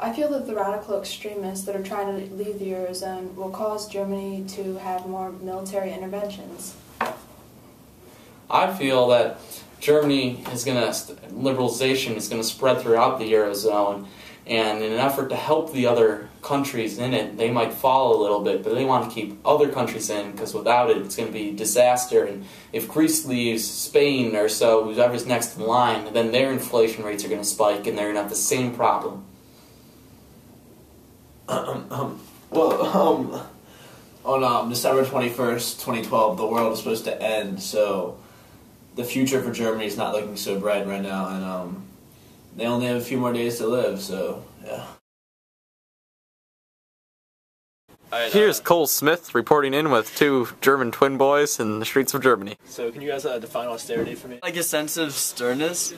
I feel that the radical extremists that are trying to leave the Eurozone will cause Germany to have more military interventions. I feel that Germany is liberalization is going to spread throughout the Eurozone, and in an effort to help the other countries in it, they might fall a little bit, but they want to keep other countries in, because without it, it's going to be disaster. And if Greece leaves, Spain or so, whoever's next in line, then their inflation rates are going to spike, and they're going to have the same problem. On December 21st, 2012, the world is supposed to end, so the future for Germany is not looking so bright right now, and they only have a few more days to live, so yeah. Here's Cole Smith reporting in with two German twin boys in the streets of Germany. So can you guys define austerity for me? Like a sense of sternness?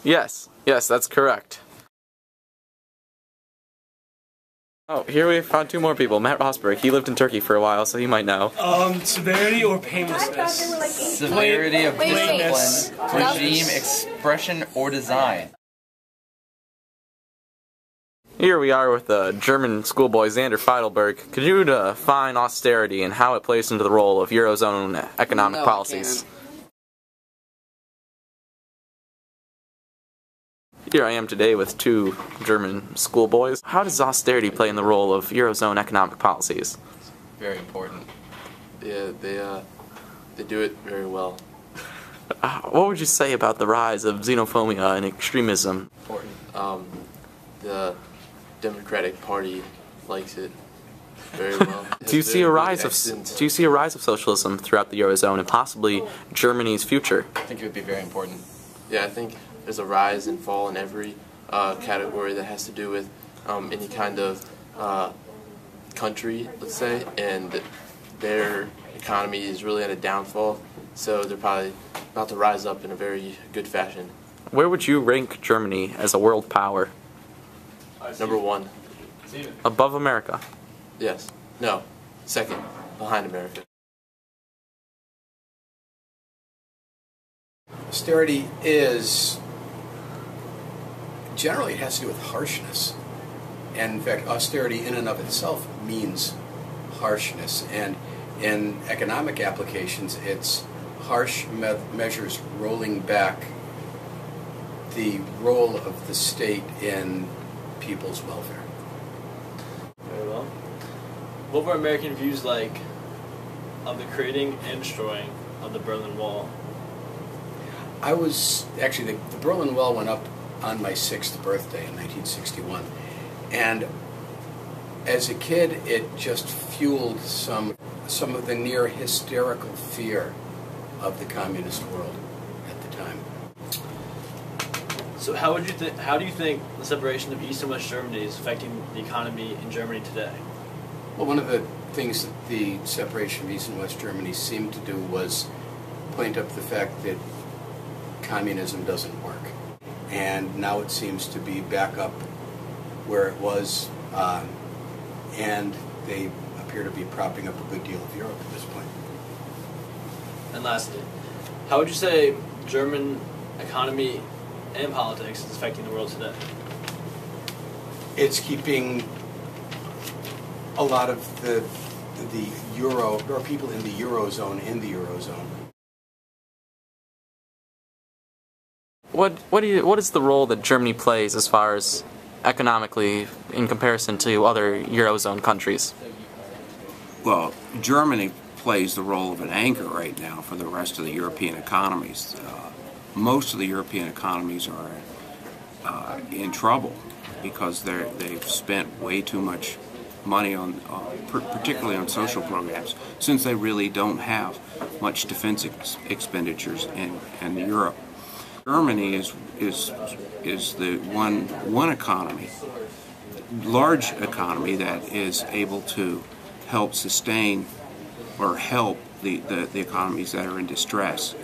Yes, that's correct. Oh, here we found two more people. Matt Rosberg, he lived in Turkey for a while, so he might know. Severity or painlessness? Severity of discipline, regime, expression, or design. Here we are with German schoolboy Xander Feidelberg. Could you define austerity and how it plays into the role of Eurozone economic policies? Here I am today with two German schoolboys. How does austerity play in the role of Eurozone economic policies? Very important. Yeah, they do it very well. What would you say about the rise of xenophobia and extremism? Important. The Democratic Party likes it very well. Do you see a rise of socialism throughout the Eurozone and possibly Germany's future? I think it would be very important. Yeah, I think there's a rise and fall in every category that has to do with any kind of country, let's say, and their economy is really at a downfall, so they're probably about to rise up in a very good fashion. Where would you rank Germany as a world power? Number one. Above America? Yes. No. Second. Behind America. Austerity is, generally it has to do with harshness. And in fact, austerity in and of itself means harshness. And in economic applications, it's harsh measures rolling back the role of the state in people's welfare. Very well. What were American views like of the creating and destroying of the Berlin Wall? I was, actually, the Berlin Wall went up on my 6th birthday in 1961. And as a kid, it just fueled some of the near hysterical fear of the communist world at the time. So how do you think the separation of East and West Germany is affecting the economy in Germany today? Well, one of the things that the separation of East and West Germany seemed to do was point up the fact that communism doesn't work. And now it seems to be back up where it was, and they appear to be propping up a good deal of Europe at this point. And lastly, how would you say German economy and politics is affecting the world today? It's keeping a lot of the euro, or people in the Eurozone in the Eurozone. What is the role that Germany plays as far as economically in comparison to other Eurozone countries? Well, Germany plays the role of an anchor right now for the rest of the European economies. Most of the European economies are in trouble because they've spent way too much money on, particularly on social programs, since they really don't have much defense expenditures in Europe. Germany is the one economy, large economy, that is able to help sustain or help the economies that are in distress.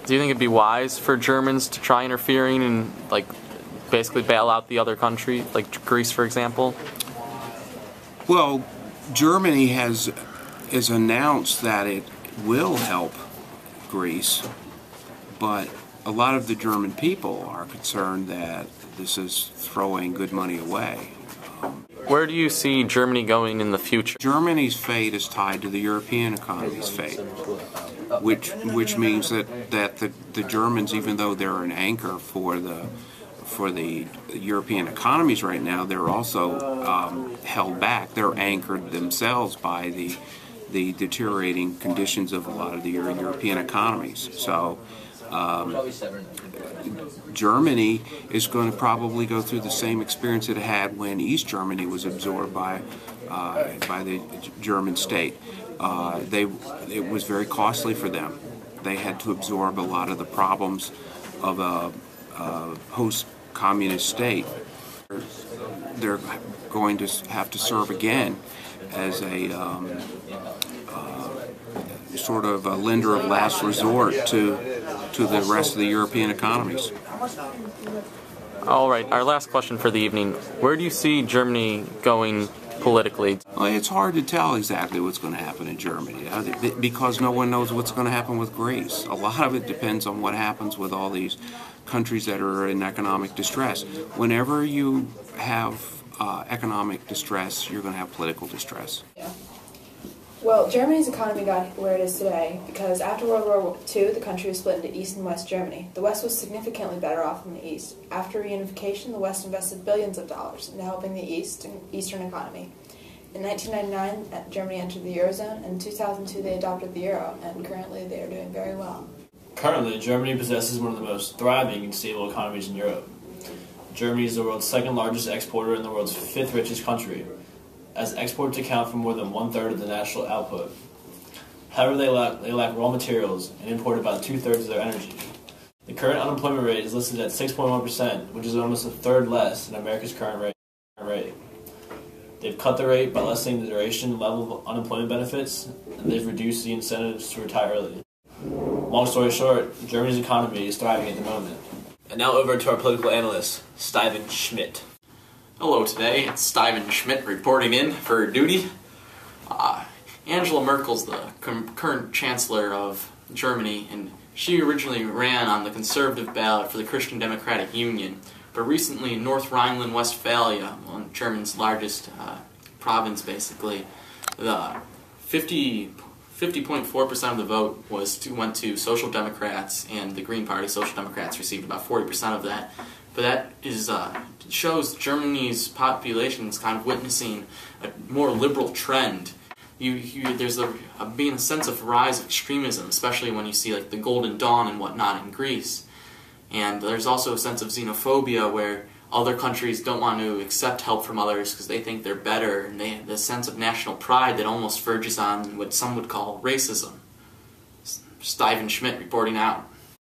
Do you think it'd be wise for Germans to try interfering and basically bail out the other country, like Greece, for example? Well, Germany has announced that it will help Greece, but a lot of the German people are concerned that this is throwing good money away. Where do you see Germany going in the future? Germany's fate is tied to the European economy's fate, which means that the Germans, even though they're an anchor for the European economies right now, they're also held back. They're anchored themselves by the deteriorating conditions of a lot of the European economies. So Germany is going to probably go through the same experience it had when East Germany was absorbed by the German state. It was very costly for them. They had to absorb a lot of the problems of a post-communist state. They're going to have to serve again as a sort of a lender of last resort to the rest of the European economies. All right, our last question for the evening. Where do you see Germany going politically? Well, it's hard to tell exactly what's going to happen in Germany because no one knows what's going to happen with Greece. A lot of it depends on what happens with all these countries that are in economic distress. Whenever you have economic distress, you're going to have political distress. Yeah. Well, Germany's economy got where it is today because after World War II, the country was split into East and West Germany. The West was significantly better off than the East. After reunification, the West invested billions of dollars into helping the Eastern economy. In 1999, Germany entered the Eurozone, and in 2002 they adopted the Euro, and currently they are doing very well. Currently, Germany possesses one of the most thriving and stable economies in Europe. Germany is the world's second largest exporter and the world's fifth richest country, as exports account for more than 1/3 of the national output. However, they lack raw materials and import about 2/3 of their energy. The current unemployment rate is listed at 6.1%, which is almost a third less than America's current rate. They've cut the rate by lessening the duration and level of unemployment benefits, and they've reduced the incentives to retire early. Long story short, Germany's economy is thriving at the moment. And now over to our political analyst, Steven Schmidt. Hello today, it's Steven Schmidt reporting in for duty. Angela Merkel's the current Chancellor of Germany, and she originally ran on the conservative ballot for the Christian Democratic Union, but recently in North Rhineland-Westphalia, Germany's largest province basically, the 50.4% of the vote went to Social Democrats, and the Green Party, Social Democrats, received about 40% of that. But that shows Germany's population is kind of witnessing a more liberal trend. There's being a sense of rise of extremism, especially when you see like the Golden Dawn and whatnot in Greece. And there's also a sense of xenophobia where other countries don't want to accept help from others because they think they're better, and they have this sense of national pride that almost verges on what some would call racism. Steven Schmidt reporting out.